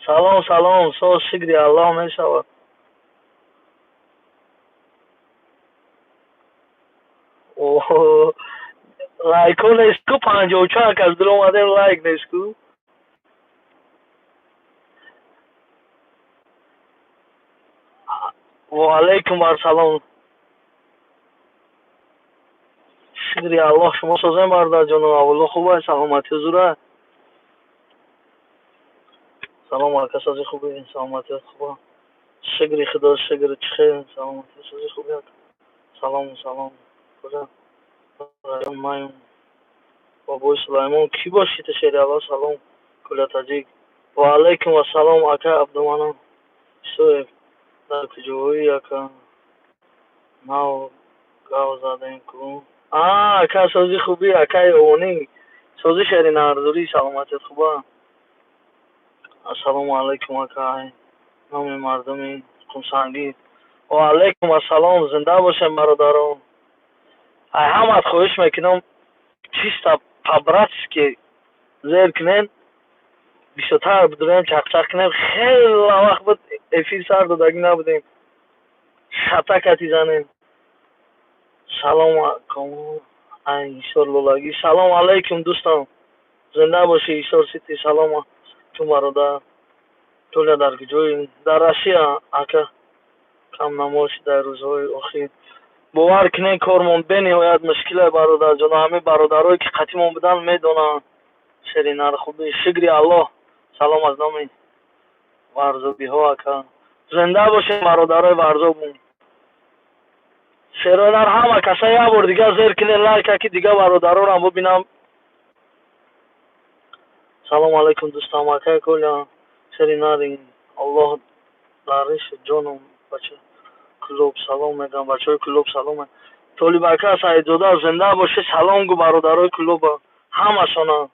سلام سلام سو شکری الله می شود. اوه لایکو نیستو 54 از دل اومده لایک نیستو. و علیکم بر سلام. شکری الله شما سوزن بردار جانم اولو خوبه سلامتی زوره. سلام علیکم سازی خوبی سلامتی خوبه. شکری خدا شکر چخیر سلامتی سازی خوبی. سلام سلام کجا مایم بابای سلیمان کی باشی تشریع الله سلام کلا تاجیک. و علیکم السلام اکا عبدالمنان شوی در کجایی اکا ناو گاو زاده کو اکا سازی خوبی اکای اونی سازی شهری ناردوری سلامتی خوبه. السلام علیکم اکا نام مردمی خونسنگی. و علیکم السلام زنده باشم برادران. همت خواهش میکنم چیستا پابراتسکی زیر کنین بیشتر بدونیم چاق کنیم خیلی وقت بود افیر سر دادگی نبودیم شتکتی زنیم. سلام علیکم ایشور لولاگی سلام علیکم دوستان زنده باشی ایشور سیتی سلام تو برادر طول در کجایی در روسیه اکا کم نماشی در روزهای اخیر باور کنین کارمون بنهایت مشکله برادر جان همه برادرایی که قطیمون بودن میدونن شرینار خوبی شکری الله سلام از نام ورزوبی ها اکا زنده باشین برادرای ورزوبون شرینار همه کسا یه بار دیگه زیر کنین لایک که دیگه برادرها رو هم ببینم. سلام علیکم دوستان اکا کلا شرینار الله دارش جانم بچه کلوب سلام میگم بچه های کلوب سلام طالب اکا سعید زاده زنده باشه سلام گو برادرای کلوب همه شانا